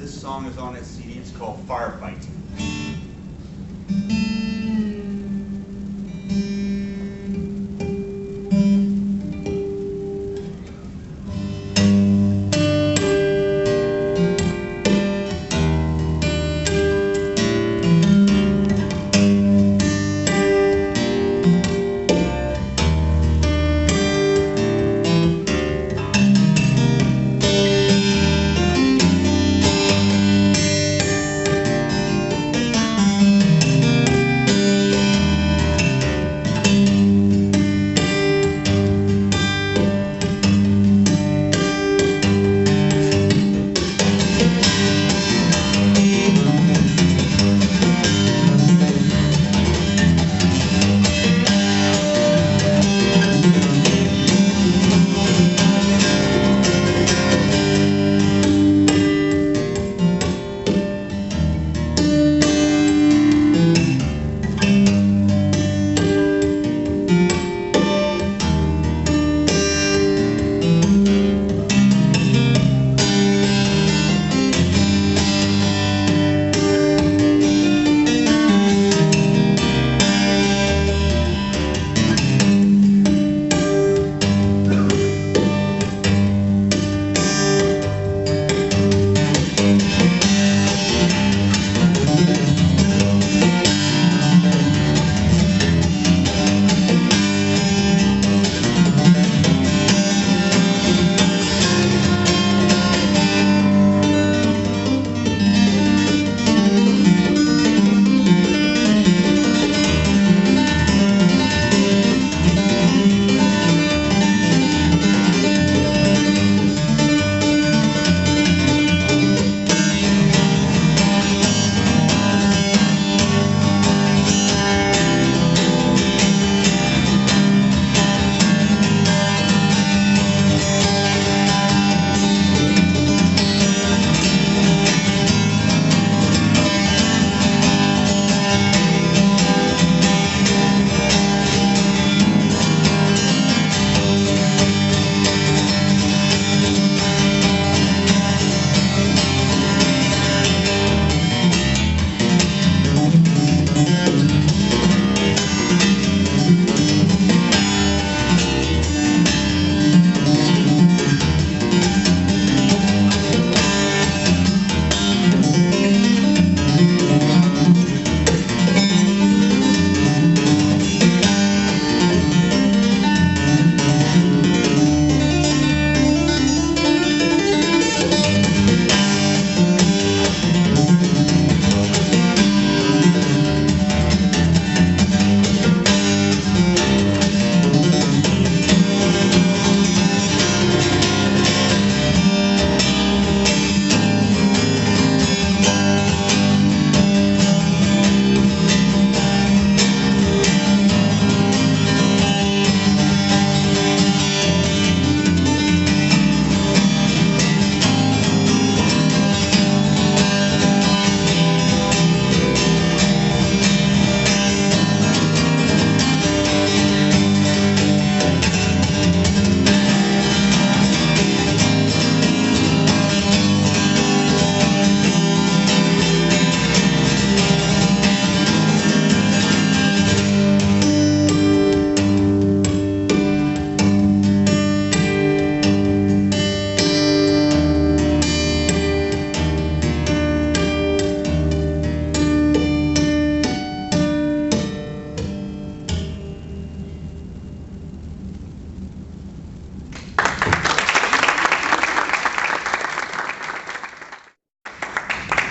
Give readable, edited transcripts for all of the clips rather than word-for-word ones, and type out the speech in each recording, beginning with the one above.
This song is on his CD. It's called Firefight.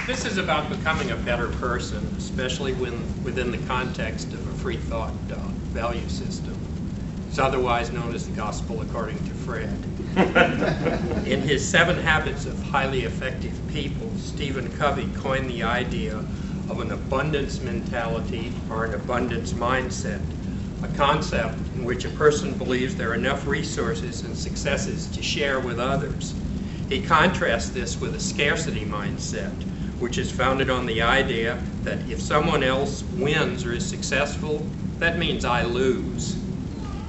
This is about becoming a better person, especially within the context of a free thought value system. It's otherwise known as the gospel according to Fred. In his 7 Habits of Highly Effective People, Stephen Covey coined the idea of an abundance mentality or an abundance mindset, a concept in which a person believes there are enough resources and successes to share with others. He contrasts this with a scarcity mindset, which is founded on the idea that if someone else wins or is successful, that means I lose.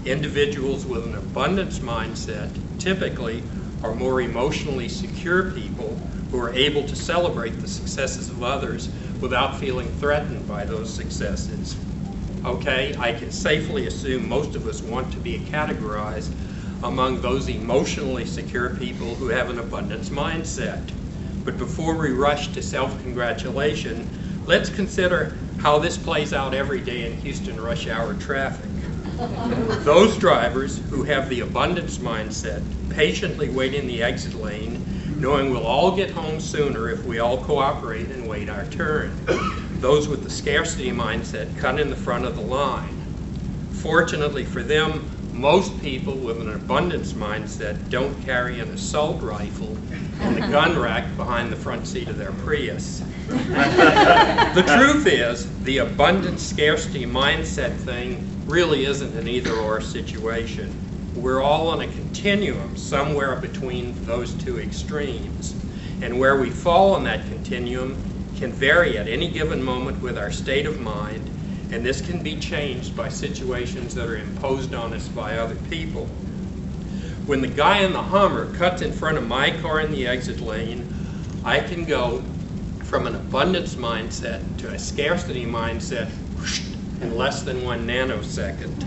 Individuals with an abundance mindset typically are more emotionally secure people who are able to celebrate the successes of others without feeling threatened by those successes. Okay, I can safely assume most of us want to be categorized among those emotionally secure people who have an abundance mindset. But before we rush to self-congratulation, let's consider how this plays out every day in Houston rush hour traffic. Those drivers who have the abundance mindset patiently wait in the exit lane, knowing we'll all get home sooner if we all cooperate and wait our turn. Those with the scarcity mindset cut in the front of the line. Fortunately for them, most people with an abundance mindset don't carry an assault rifle in the gun rack behind the front seat of their Prius. The truth is, the abundance scarcity mindset thing really isn't an either-or situation. We're all on a continuum somewhere between those two extremes. And where we fall on that continuum can vary at any given moment with our state of mind, and this can be changed by situations that are imposed on us by other people. When the guy in the Hummer cuts in front of my car in the exit lane, I can go from an abundance mindset to a scarcity mindset in less than 1 nanosecond.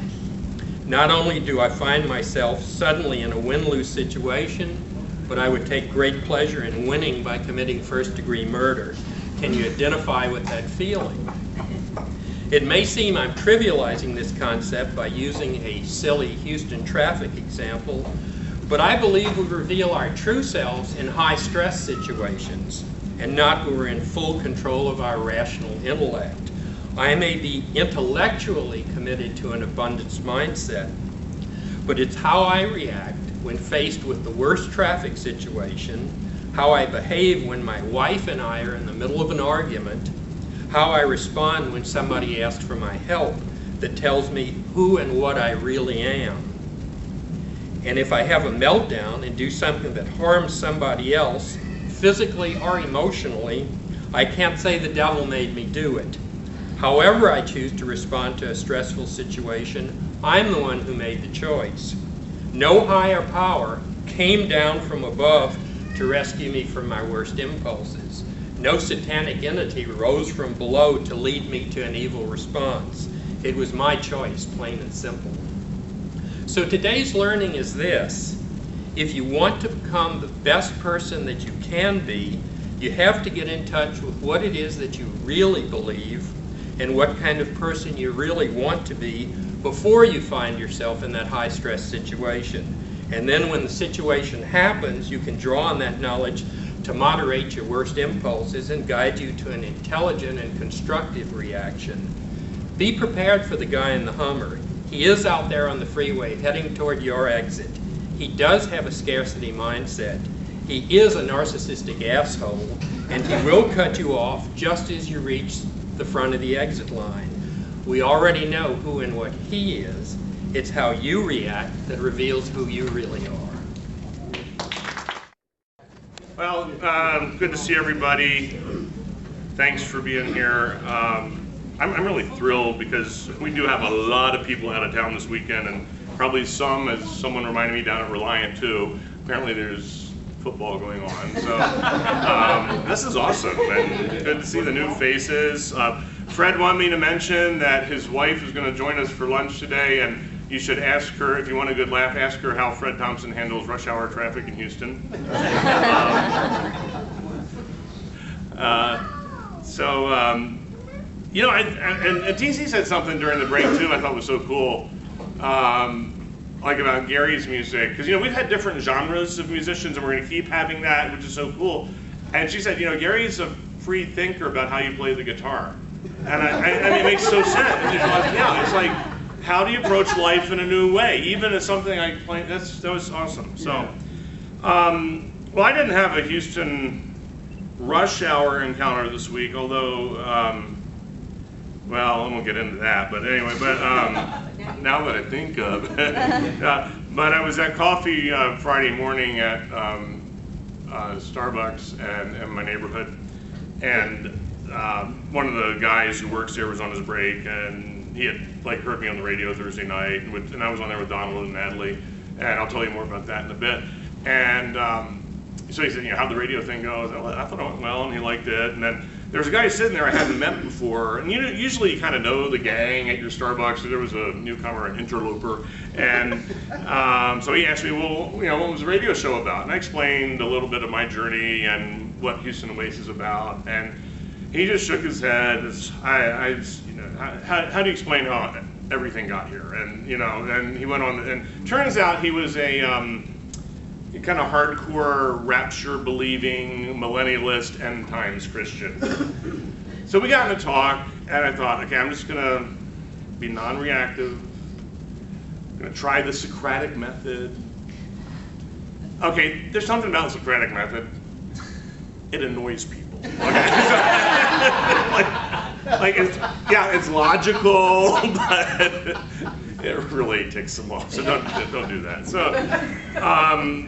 Not only do I find myself suddenly in a win-lose situation, but I would take great pleasure in winning by committing first-degree murder. Can you identify with that feeling? It may seem I'm trivializing this concept by using a silly Houston traffic example, but I believe we reveal our true selves in high-stress situations, and not when we're in full control of our rational intellect. I may be intellectually committed to an abundance mindset, but it's how I react when faced with the worst traffic situation, how I behave when my wife and I are in the middle of an argument, how I respond when somebody asks for my help, that tells me who and what I really am. And if I have a meltdown and do something that harms somebody else, physically or emotionally, I can't say the devil made me do it. However I choose to respond to a stressful situation, I'm the one who made the choice. No higher power came down from above to rescue me from my worst impulses. No satanic entity rose from below to lead me to an evil response. It was my choice, plain and simple. So today's learning is this. If you want to become the best person that you can be, you have to get in touch with what it is that you really believe and what kind of person you really want to be before you find yourself in that high-stress situation. And then when the situation happens, you can draw on that knowledge to moderate your worst impulses and guide you to an intelligent and constructive reaction. Be prepared for the guy in the Hummer. He is out there on the freeway heading toward your exit. He does have a scarcity mindset. He is a narcissistic asshole, and he will cut you off just as you reach the front of the exit line. We already know who and what he is. It's how you react that reveals who you really are. Well, good to see everybody. Thanks for being here. I'm really thrilled because we do have a lot of people out of town this weekend, and probably some, as someone reminded me, down at Reliant too. Apparently there's football going on, so this is awesome, and good to see the new faces. Fred wanted me to mention that his wife is going to join us for lunch today, and you should ask her, if you want a good laugh, ask her how Fred Thompson handles rush hour traffic in Houston. You know, and TC said something during the break too I thought was so cool, like about Gary's music, because, you know, we've had different genres of musicians and we're going to keep having that, which is so cool. And she said, you know, Gary's a free thinker about how you play the guitar. And I mean, it makes so sense. Yeah, it's like, how do you approach life in a new way? Even as something I play, that was awesome. So, well, I didn't have a Houston rush hour encounter this week, although, well, I won't get into that, but anyway, but now that I think of it, but I was at coffee Friday morning at Starbucks in my neighborhood, and one of the guys who works there was on his break, and he had like heard me on the radio Thursday night, and I was on there with Donald and Natalie, and I'll tell you more about that in a bit. And so he said, how'd the radio thing go? I thought it went well, and he liked it. And then there was a guy sitting there I hadn't met before, and usually you kind of know the gang at your Starbucks. So there was a newcomer, an interloper, and so he asked me, well, what was the radio show about? And I explained a little bit of my journey and what Houston Oasis is about, and he just shook his head. How do you explain how everything got here? And and he went on, and turns out he was a kind of hardcore rapture believing millennialist end times Christian. So we got into talk, and I thought, okay, I'm just gonna be non-reactive. I'm gonna try the Socratic method. Okay, there's something about the Socratic method. It annoys people. Okay, it's logical, but it really ticks them off. So don't do that. So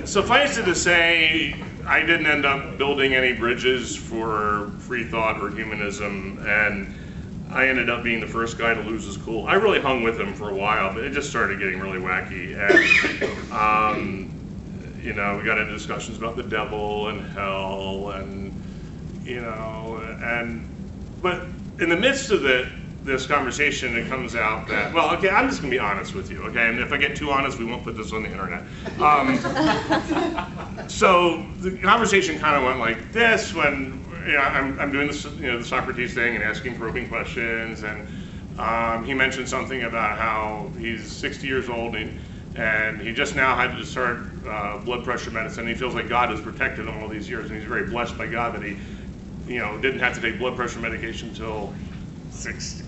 suffice it to say, I didn't end up building any bridges for free thought or humanism, and I ended up being the first guy to lose his cool. I really hung with him for a while, but it just started getting really wacky. And we got into discussions about the devil and hell, and but in the midst of this conversation, it comes out that, well, okay, I'm just gonna be honest with you, okay? And if I get too honest, we won't put this on the internet. So the conversation kind of went like this when I'm doing this, the Socrates thing and asking probing questions, and he mentioned something about how he's 60 years old and he just now had to start blood pressure medicine. He feels like God has protected him all these years, and he's very blessed by God that he, didn't have to take blood pressure medication until 60.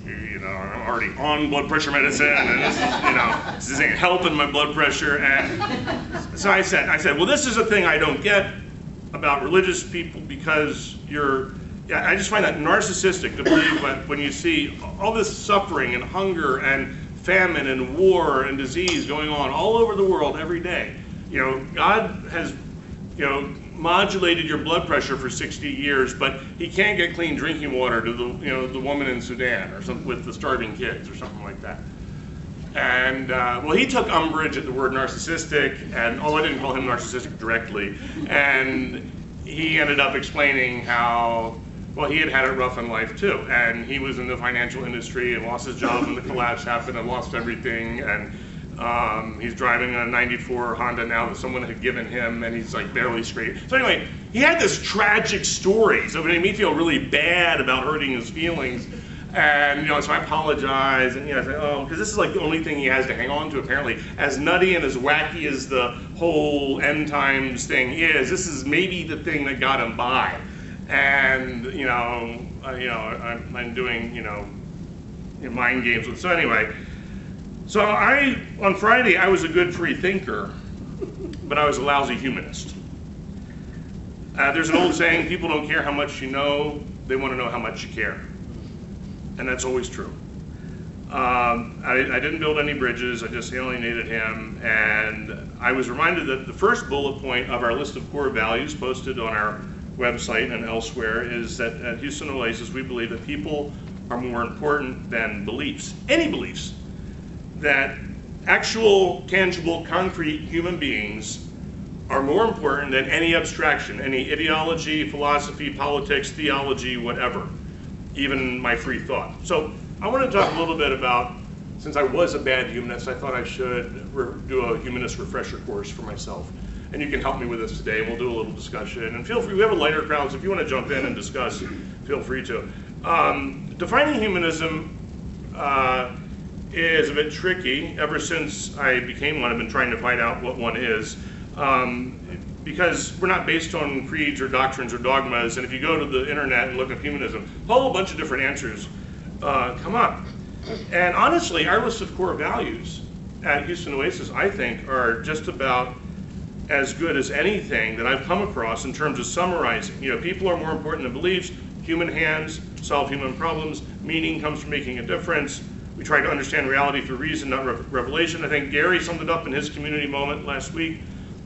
I'm already on blood pressure medicine, and this isn't helping my blood pressure. And so I said, well, this is a thing I don't get about religious people, because I just find that narcissistic to believe that when you see all this suffering and hunger and famine and war and disease going on all over the world every day, God has, modulated your blood pressure for 60 years, but he can't get clean drinking water to the woman in Sudan or something with the starving kids or something like that. And well, he took umbrage at the word narcissistic, and although I didn't call him narcissistic directly, and he ended up explaining how, well, he had it rough in life too, and he was in the financial industry and lost his job when the collapse happened and lost everything, and he's driving a '94 Honda now that someone had given him, and he's like barely straight. So anyway, he had this tragic story, so it made me feel really bad about hurting his feelings. And so I apologize, and I said, oh, because this is like the only thing he has to hang on to apparently. As nutty and as wacky as the whole end times thing is, this is maybe the thing that got him by. And I'm doing mind games with. So anyway, so on Friday I was a good free thinker, but I was a lousy humanist. There's an old saying: people don't care how much you know; they want to know how much you care. And that's always true. I didn't build any bridges, I just alienated him, and I was reminded that the first bullet point of our list of core values posted on our website and elsewhere is that at Houston Oasis we believe that people are more important than beliefs, any beliefs, that actual, tangible, concrete human beings are more important than any abstraction, any ideology, philosophy, politics, theology, whatever. Even my free thought. So I want to talk a little bit about, since I was a bad humanist, I thought I should do a humanist refresher course for myself. And you can help me with this today, and we'll do a little discussion. And feel free, we have a lighter crowd, so if you want to jump in and discuss, feel free to. Defining humanism is a bit tricky. Ever since I became one, I've been trying to find out what one is. Because we're not based on creeds or doctrines or dogmas, and if you go to the internet and look up humanism, a whole bunch of different answers come up. And honestly, our list of core values at Houston Oasis, I think, are just about as good as anything that I've come across in terms of summarizing. People are more important than beliefs, human hands solve human problems, meaning comes from making a difference. We try to understand reality through reason, not revelation. I think Gary summed it up in his community moment last week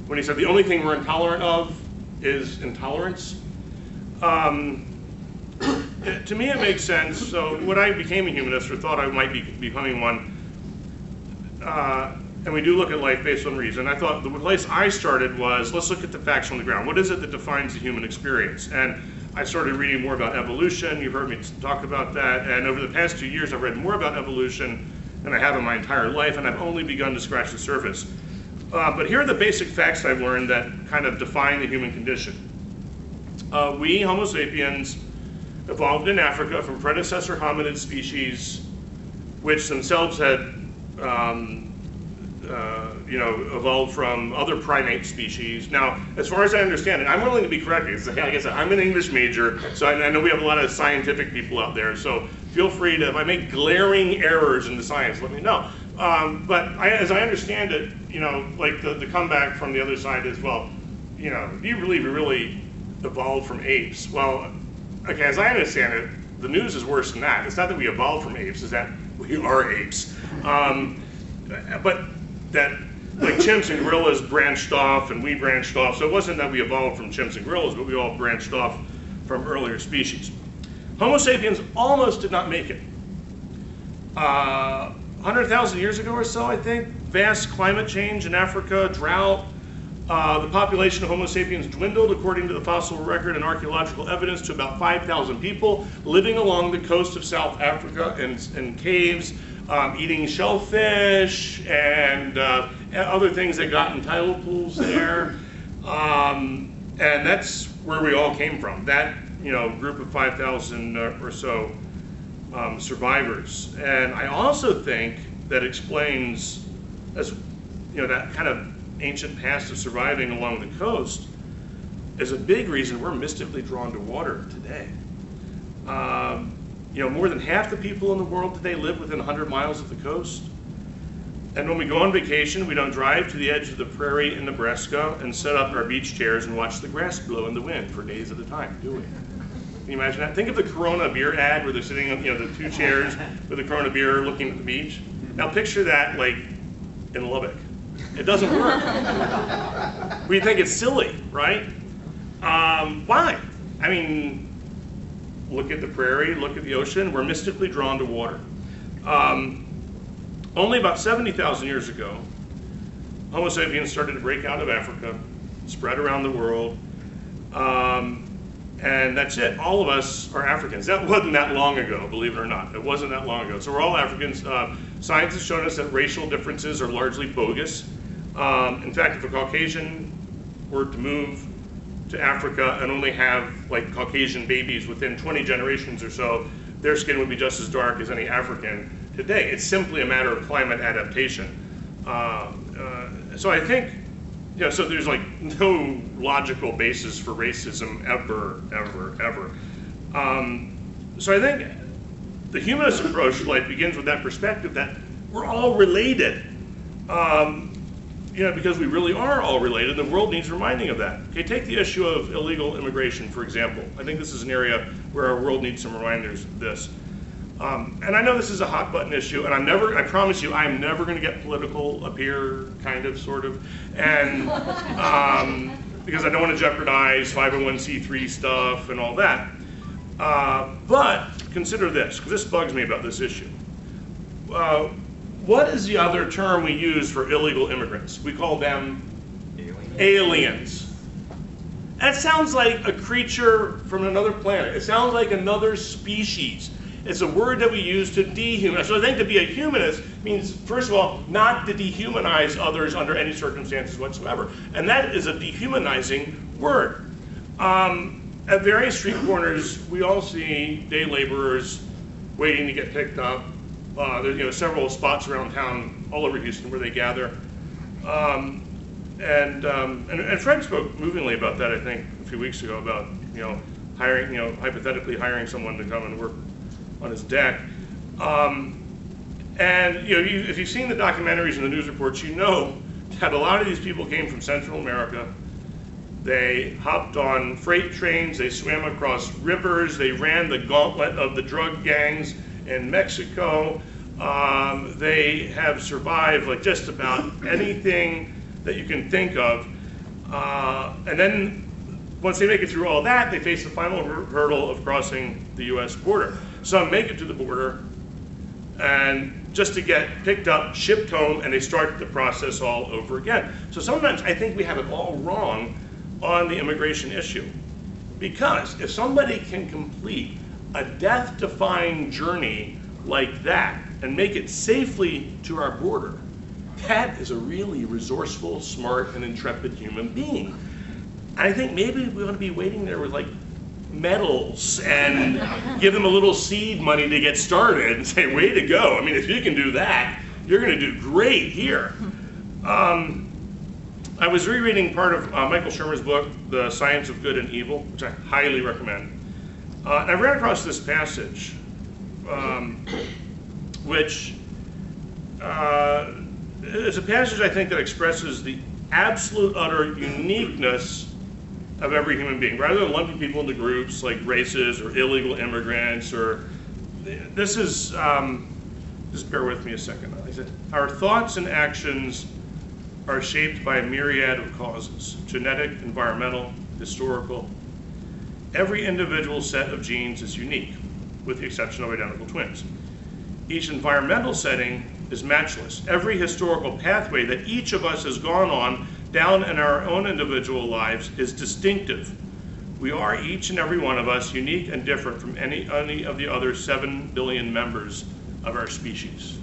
when he said the only thing we're intolerant of is intolerance. To me it makes sense. So when I became a humanist, or thought I might be becoming one, and we do look at life based on reason. I thought the place I started was, let's look at the facts on the ground. What is it that defines the human experience? And I started reading more about evolution. You've heard me talk about that. And over the past 2 years, I've read more about evolution than I have in my entire life, and I've only begun to scratch the surface. But here are the basic facts I've learned that kind of define the human condition. We, Homo sapiens, evolved in Africa from predecessor hominid species, which themselves had evolved from other primate species. Now, as far as I understand it, I'm willing to be corrected. Like I said, I'm an English major, so I know we have a lot of scientific people out there, so feel free to, if I make glaring errors in the science, let me know. But as I understand it, like the comeback from the other side is, well, do you believe we really evolved from apes? Well, okay, as I understand it, the news is worse than that. It's not that we evolved from apes, it's that we are apes. But that, like, chimps and gorillas branched off and we branched off, so it wasn't that we evolved from chimps and gorillas, but we all branched off from earlier species. Homo sapiens almost did not make it. 100,000 years ago or so, I think, vast climate change in Africa, drought, the population of Homo sapiens dwindled, according to the fossil record and archaeological evidence, to about 5,000 people living along the coast of South Africa in caves, eating shellfish and other things that got in tidal pools there. And that's where we all came from, that group of 5,000 or so survivors. And I also think that explains, as that kind of ancient past of surviving along the coast is a big reason we're mystically drawn to water today. More than half the people in the world today live within 100 miles of the coast. And when we go on vacation, we don't drive to the edge of the prairie in Nebraska and set up our beach chairs and watch the grass blow in the wind for days at a time, do we? Can you imagine that? Think of the Corona beer ad where they're sitting on, the 2 chairs with the Corona beer looking at the beach. Now picture that, like, in Lubbock. It doesn't work. We think it's silly, right? Why? I mean, look at the prairie, look at the ocean. We're mystically drawn to water. Only about 70,000 years ago, Homo sapiens started to break out of Africa, spread around the world, and that's it. All of us are Africans. That wasn't that long ago, believe it or not. It wasn't that long ago. So we're all Africans. Science has shown us that racial differences are largely bogus. In fact, if a Caucasian were to move to Africa and only have, like, Caucasian babies within 20 generations or so, their skin would be just as dark as any African today. It's simply a matter of climate adaptation. So I think, so there's like no logical basis for racism ever. So I think the humanist approach to life begins with that perspective that we're all related. Because we really are all related, the world needs reminding of that. Okay, take the issue of illegal immigration, for example. I think this is an area where our world needs some reminders of this. And I know this is a hot button issue, and I promise you, I'm never gonna get political up here, kind of, sort of, and because I don't wanna jeopardize 501c3 stuff and all that. But consider this, because this bugs me about this issue. What is the other term we use for illegal immigrants? We call them aliens. That sounds like a creature from another planet. It sounds like another species. It's a word that we use to dehumanize. So I think to be a humanist means, first of all, not to dehumanize others under any circumstances whatsoever. And that is a dehumanizing word. At various street corners, we all see day laborers waiting to get picked up. There's several spots around town, all over Houston, where they gather. And Fred spoke movingly about that, I think, a few weeks ago, about hiring, hypothetically hiring someone to come and work on his deck. If you've seen the documentaries and the news reports, you know that a lot of these people came from Central America. They hopped on freight trains, they swam across rivers, they ran the gauntlet of the drug gangs in Mexico. They have survived like just about anything that you can think of. And then once they make it through all that, they face the final hurdle of crossing the US border. Some make it to the border and just to get picked up, shipped home, and they start the process all over again. So sometimes I think we have it all wrong on the immigration issue. Because if somebody can complete a death-defying journey like that and make it safely to our border, that is a really resourceful, smart, and intrepid human being. And I think maybe we ought to be waiting there with like medals and give them a little seed money to get started and say, way to go. I mean, if you can do that, you're going to do great here. I was rereading part of Michael Shermer's book, The Science of Good and Evil, which I highly recommend. And I ran across this passage, which is a passage I think that expresses the absolute utter uniqueness of every human being. Rather than lumping people into groups like races or illegal immigrants, or this is, just bear with me a second. I said, our thoughts and actions are shaped by a myriad of causes: genetic, environmental, historical. Every individual set of genes is unique, with the exception of identical twins. Each environmental setting is matchless. Every historical pathway that each of us has gone on down in our own individual lives is distinctive. We are, each and every one of us, unique and different from any of the other 7 billion members of our species.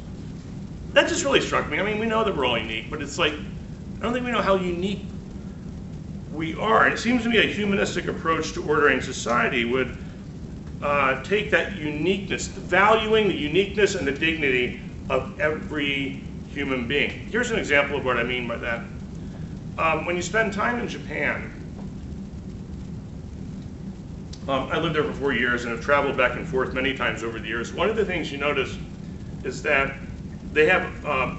That just really struck me. I mean, we know that we're all unique, but it's like, I don't think we know how unique we are. And it seems to me a humanistic approach to ordering society would take that uniqueness, valuing the uniqueness and the dignity of every human being. Here's an example of what I mean by that. When you spend time in Japan, I lived there for 4 years and have traveled back and forth many times over the years. One of the things you notice is that they have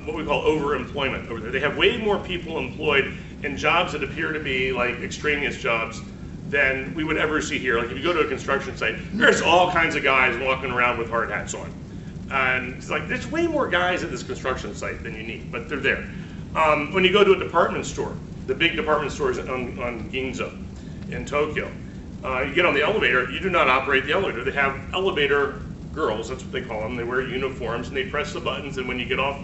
what we call overemployment over there. They have way more people employed in jobs that appear to be like extraneous jobs than we would ever see here. Like if you go to a construction site, there's all kinds of guys walking around with hard hats on. And it's like, there's way more guys at this construction site than you need, but they're there. When you go to a department store, the big department stores on Ginza in Tokyo, you get on the elevator, you do not operate the elevator. They have elevator girls, that's what they call them. They wear uniforms and they press the buttons, and when you get off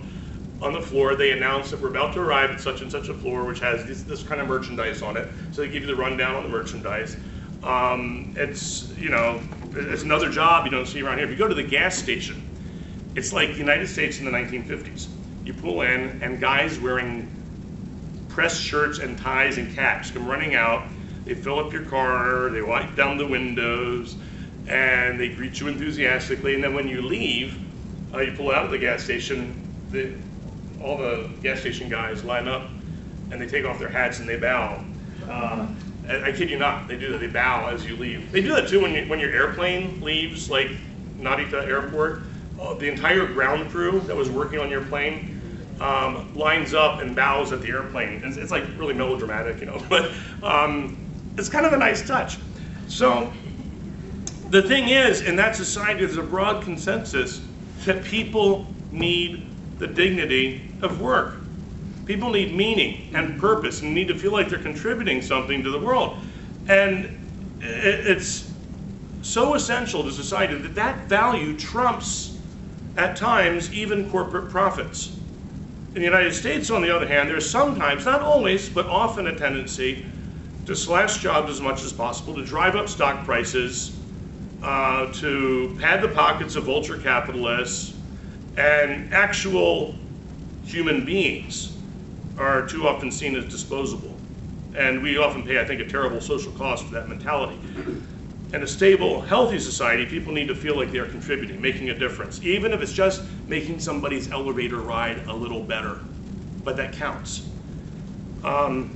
on the floor, they announce that we're about to arrive at such and such a floor, which has this kind of merchandise on it. So they give you the rundown on the merchandise. It's, you know, it's another job you don't see around here. If you go to the gas station, it's like the United States in the 1950s. You pull in and guys wearing pressed shirts and ties and caps come running out. They fill up your car, they wipe down the windows, and they greet you enthusiastically. And then when you leave, you pull out of the gas station, all the gas station guys line up and they take off their hats and they bow. I kid you not, they do that, they bow as you leave. They do that too when your airplane leaves, like Narita Airport. The entire ground crew that was working on your plane lines up and bows at the airplane. It's like really melodramatic, you know, but it's kind of a nice touch. So the thing is, in that society, there's a broad consensus that people need the dignity of work. People need meaning and purpose and need to feel like they're contributing something to the world. And it's so essential to society that that value trumps, at times, even corporate profits. In the United States, on the other hand, there's sometimes, not always, but often a tendency to slash jobs as much as possible, to drive up stock prices, to pad the pockets of vulture capitalists, and actual human beings are too often seen as disposable. And we often pay, I think, a terrible social cost for that mentality. In a stable, healthy society, people need to feel like they're contributing, making a difference, even if it's just making somebody's elevator ride a little better, but that counts. How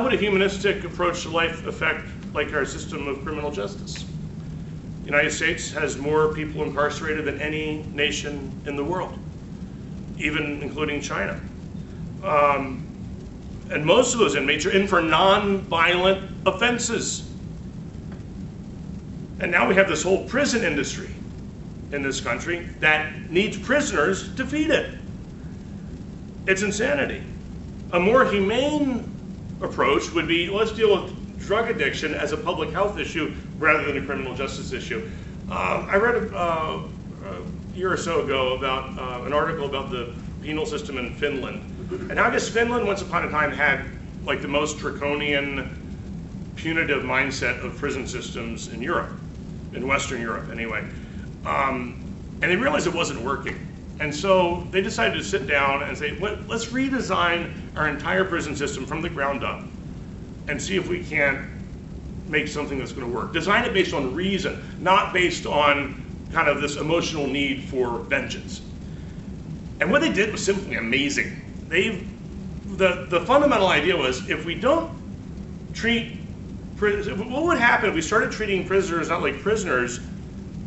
would a humanistic approach to life affect like our system of criminal justice? The United States has more people incarcerated than any nation in the world, even including China. And most of those inmates are in for non-violent offenses. And now we have this whole prison industry in this country that needs prisoners to feed it. It's insanity. A more humane approach would be, let's deal with drug addiction as a public health issue rather than a criminal justice issue. I read a year or so ago about an article about the penal system in Finland. And I guess Finland once upon a time had like the most draconian, punitive mindset of prison systems in Europe, in Western Europe anyway. And they realized it wasn't working. And so they decided to sit down and say, let's redesign our entire prison system from the ground up and see if we can't make something that's going to work. Design it based on reason, not based on kind of this emotional need for vengeance. And what they did was simply amazing. The fundamental idea was, if we don't treat prisoners, what would happen if we started treating prisoners not like prisoners,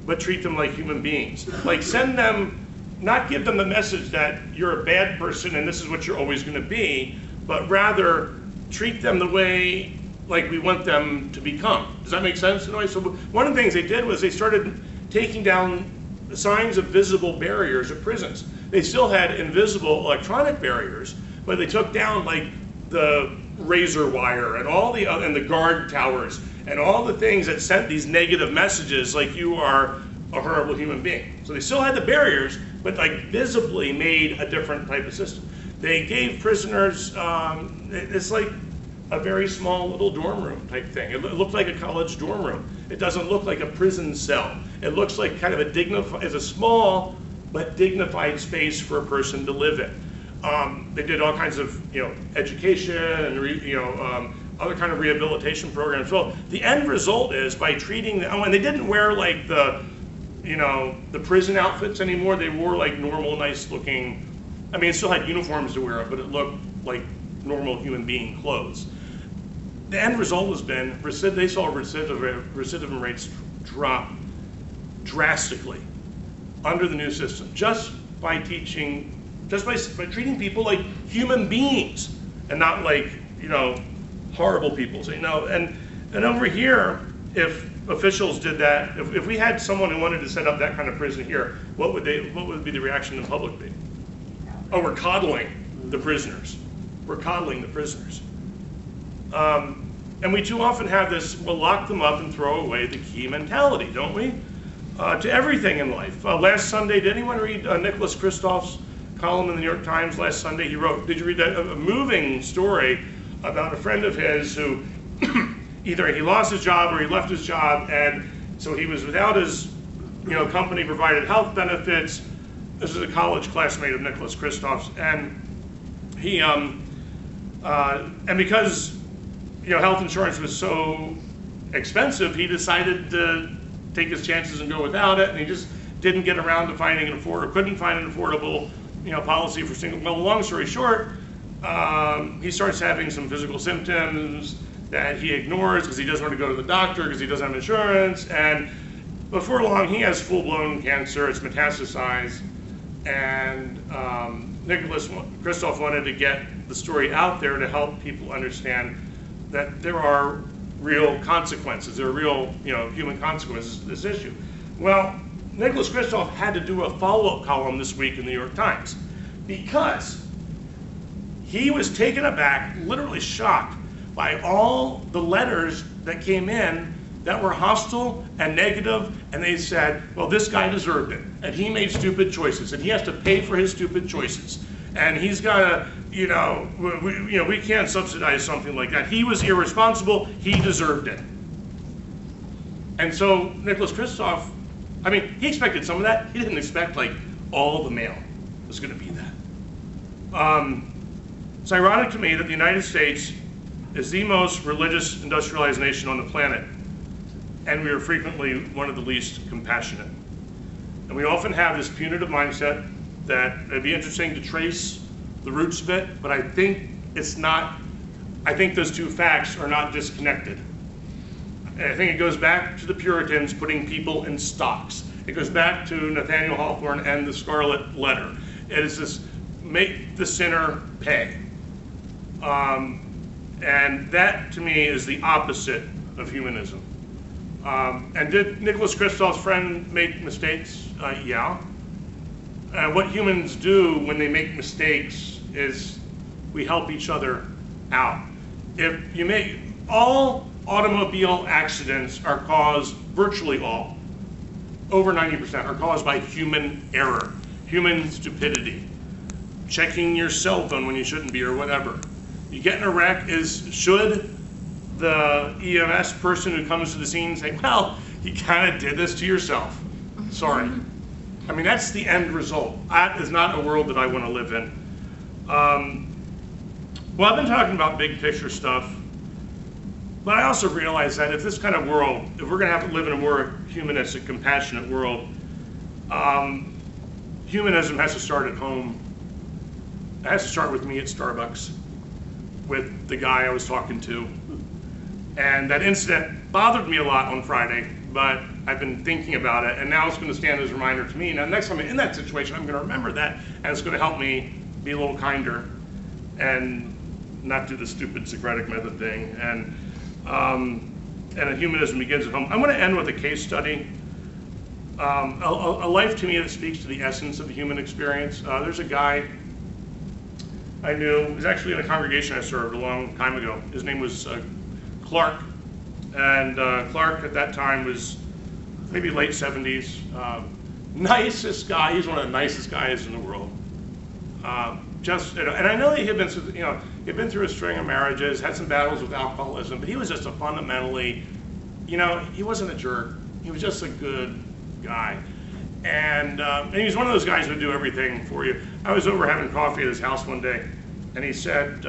but treat them like human beings? Like send them, not give them the message that you're a bad person and this is what you're always going to be, but rather treat them the way like we want them to become. Does that make sense in a way? So one of the things they did was they started taking down signs of visible barriers at prisons. They still had invisible electronic barriers, but they took down like the razor wire and all the other, and the guard towers and all the things that sent these negative messages like you are a horrible human being. So they still had the barriers, but like visibly made a different type of system. They gave prisoners, it's like a very small little dorm room type thing. It looked like a college dorm room. It doesn't look like a prison cell. It looks like kind of it's a small but dignified space for a person to live in. They did all kinds of, education and other kind of rehabilitation programs. Well, the end result is by treating them, and they didn't wear like the prison outfits anymore. They wore like normal, nice looking. I mean, it still had uniforms to wear, but it looked like normal human being clothes. The end result has been they saw recidivism rates drop drastically under the new system, just by treating people like human beings and not like horrible people. So, and over here, if officials did that, if we had someone who wanted to set up that kind of prison here, what would be the reaction in the public be? Oh, we're coddling the prisoners. We're coddling the prisoners. And we too often have this, we'll lock them up and throw away the key mentality, don't we? To everything in life. Last Sunday, did anyone read Nicholas Kristof's column in the New York Times last Sunday? He wrote, did you read that? A moving story about a friend of his who either he lost his job or he left his job, and so he was without his company provided health benefits. This is a college classmate of Nicholas Kristof's, and he and because health insurance was so expensive, he decided to take his chances and go without it, and he just didn't get around to finding couldn't find an affordable policy for single. Well, long story short, he starts having some physical symptoms that he ignores because he doesn't want to go to the doctor because he doesn't have insurance, and before long he has full-blown cancer. It's metastasized, and Nicholas Kristof wanted to get the story out there to help people understand that there are real consequences. There are real, human consequences to this issue. Well, Nicholas Kristof had to do a follow-up column this week in the New York Times because he was taken aback, literally shocked, by all the letters that came in that were hostile and negative, and they said, well, this guy deserved it, and he made stupid choices, and he has to pay for his stupid choices, and he's got to, we can't subsidize something like that. He was irresponsible, he deserved it. And so Nicholas Kristof, he expected some of that. He didn't expect like all the mail was going to be that. It's ironic to me that the United States is the most religious industrialized nation on the planet, and we are frequently one of the least compassionate. And we often have this punitive mindset that it'd be interesting to trace the roots of it, but I think it's not. I think those two facts are not disconnected. And I think it goes back to the Puritans putting people in stocks. It goes back to Nathaniel Hawthorne and the Scarlet Letter. It is this, make the sinner pay. And that, to me, is the opposite of humanism. And did Nicholas Kristof's friend make mistakes? Yeah. What humans do when they make mistakes is we help each other out. If you all automobile accidents are caused, virtually all, over 90%, are caused by human error, human stupidity. Checking your cell phone when you shouldn't be or whatever. You get in a wreck, should the EMS person who comes to the scene say, well, you kind of did this to yourself. Sorry. I mean, that's the end result. That is not a world that I want to live in. Well, I've been talking about big picture stuff, but I also realize that if this kind of world, if we're going to have to live in a more humanistic, compassionate world, humanism has to start at home. It has to start with me at Starbucks, with the guy I was talking to. And that incident bothered me a lot on Friday, but I've been thinking about it, and now it's going to stand as a reminder to me. Now, next time I'm in that situation, I'm going to remember that, and it's going to help me be a little kinder and not do the stupid Socratic method thing. And a humanism begins at home. I'm going to end with a case study. A life to me that speaks to the essence of the human experience. There's a guy I knew, he was actually in a congregation I served a long time ago. His name was Clark. And Clark at that time was maybe late 70s. Nicest guy, he's one of the nicest guys in the world. And I know that he had been, he'd been through a string of marriages, had some battles with alcoholism, but he was just a fundamentally, he wasn't a jerk. He was just a good guy. And he was one of those guys who would do everything for you. I was over having coffee at his house one day, and he said,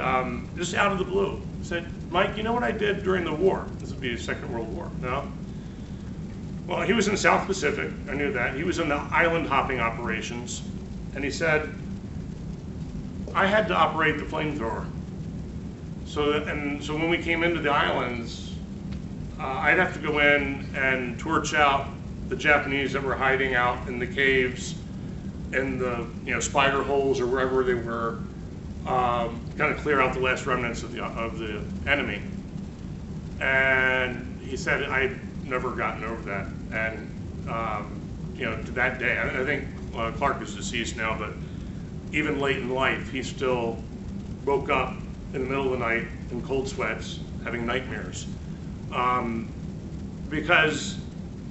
just out of the blue, he said, Mike, you know what I did during the war? This would be the Second World War, no? Well, he was in South Pacific, I knew that. He was in the island hopping operations, and he said, I had to operate the flamethrower. So when we came into the islands, I'd have to go in and torch out the Japanese that were hiding out in the caves, in the spider holes or wherever they were, kind of clear out the last remnants of the enemy. And he said, I've never gotten over that. And to that day, I think Clark is deceased now, but even late in life, he still woke up in the middle of the night in cold sweats, having nightmares. Because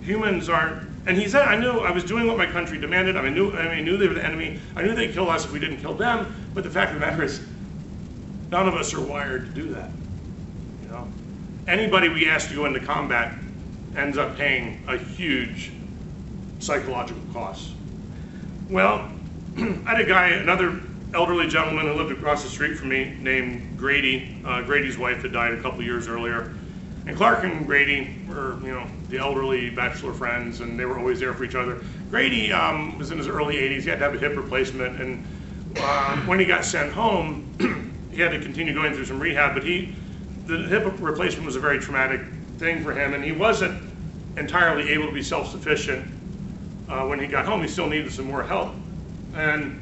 humans aren't, and he said, I knew I was doing what my country demanded. I knew they were the enemy. I knew they'd kill us if we didn't kill them. But the fact of the matter is, none of us are wired to do that. Anybody we ask to go into combat ends up paying a huge psychological cost. Well, I had a guy, another elderly gentleman who lived across the street from me named Grady. Grady's wife had died a couple years earlier. And Clark and Grady were, the elderly bachelor friends, and they were always there for each other. Grady was in his early 80s. He had to have a hip replacement, and when he got sent home, he had to continue going through some rehab, but the hip replacement was a very traumatic thing for him, and he wasn't entirely able to be self-sufficient when he got home. He still needed some more help. And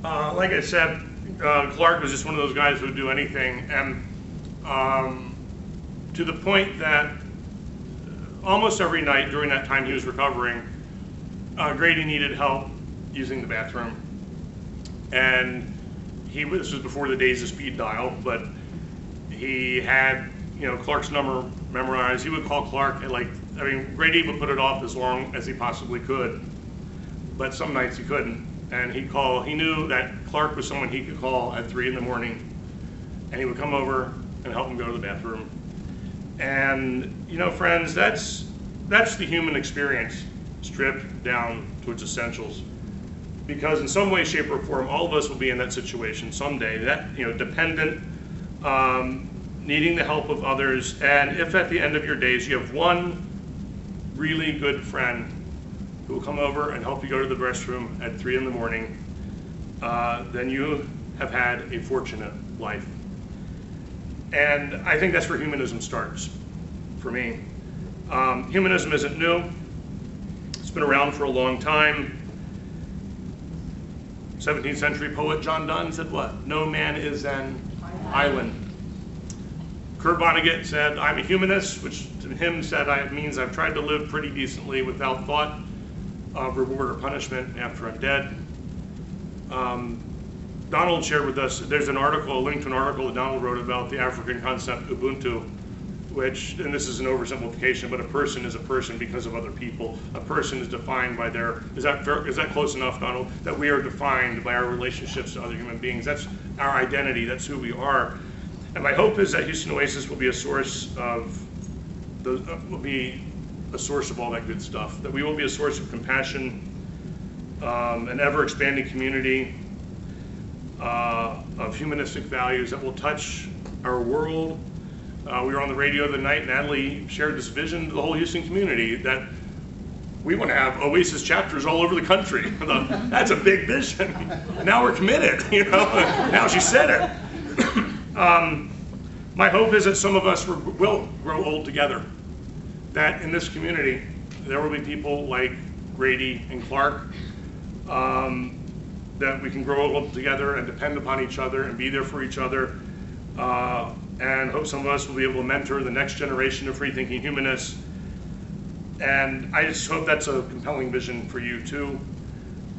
like I said, Clark was just one of those guys who would do anything, and to the point that almost every night during that time he was recovering, Grady needed help using the bathroom. And this was before the days of speed dial, but he had Clark's number memorized. He would call Clark at Grady would put it off as long as he possibly could, but some nights he couldn't. And he knew that Clark was someone he could call at 3 in the morning, and he would come over and help him go to the bathroom. And friends, that's the human experience stripped down to its essentials. Because in some way, shape, or form, all of us will be in that situation someday. That dependent, needing the help of others. And if at the end of your days you have one really good friend who will come over and help you go to the restroom at 3 in the morning, then you have had a fortunate life. And I think that's where humanism starts, for me. Humanism isn't new. It's been around for a long time. 17th century poet John Donne said what? No man is an island. Kurt Vonnegut said, I'm a humanist, which to him means I've tried to live pretty decently without thought of reward or punishment after I'm dead. Donald shared with us, there's a link to an article that Donald wrote about the African concept Ubuntu, which, and this is an oversimplification, but a person is a person because of other people. A person is defined by their, is that close enough, Donald? That we are defined by our relationships to other human beings. That's our identity, that's who we are. And my hope is that Houston Oasis will be a source of, all that good stuff. That we will be a source of compassion, an ever-expanding community of humanistic values that will touch our world. We were on the radio the night, Natalie shared this vision to the whole Houston community that we want to have Oasis chapters all over the country. That's a big vision. Now we're committed, you know. Now she said it. My hope is that some of us will grow old together. That in this community, there will be people like Grady and Clark, that we can grow old together and depend upon each other and be there for each other. And hope some of us will be able to mentor the next generation of free-thinking humanists. And I just hope that's a compelling vision for you too.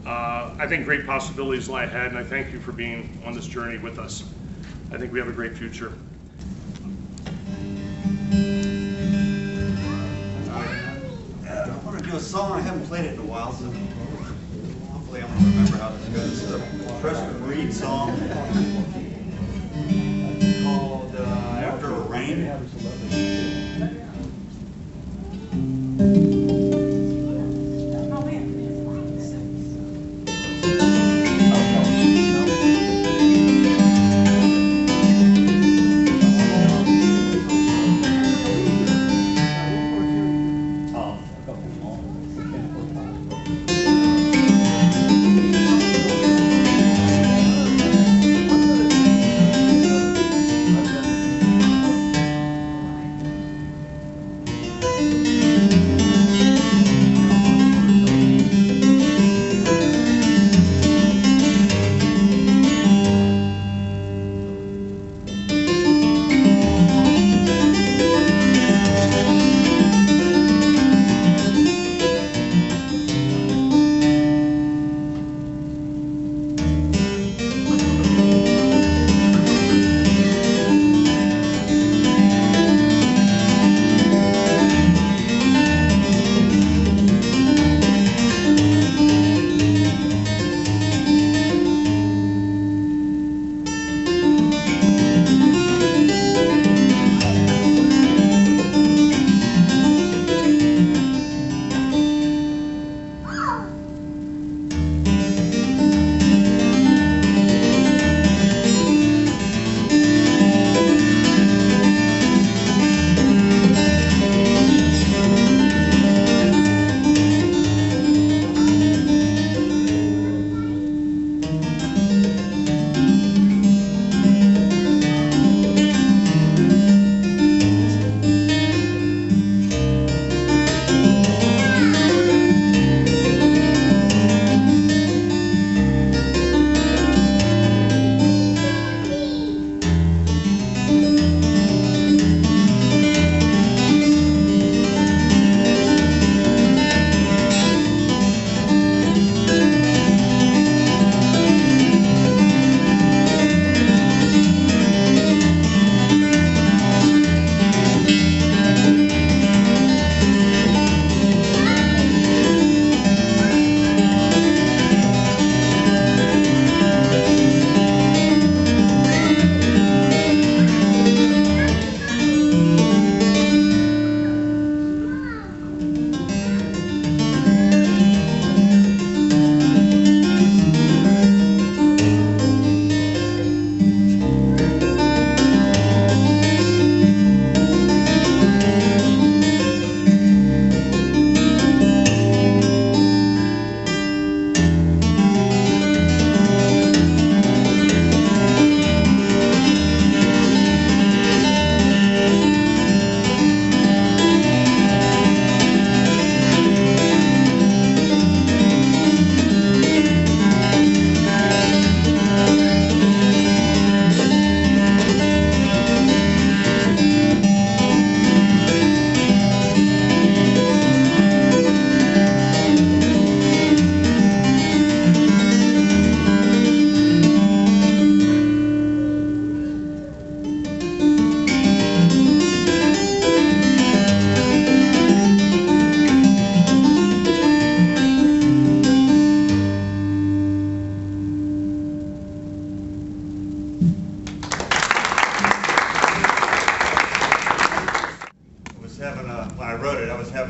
I think great possibilities lie ahead, and I thank you for being on this journey with us. I think we have a great future. I want to do a song. I haven't played it in a while, so hopefully I'm going to remember how this goes. It's a Preston Reed song called After a Rain.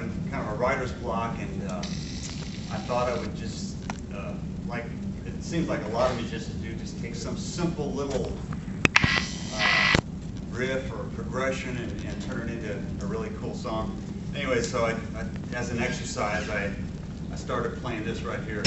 having kind of a writer's block, and I thought I would just, like it seems like a lot of musicians do, just take some simple little riff or progression and turn it into a really cool song. Anyway, so I as an exercise, I started playing this right here.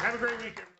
Have a great weekend.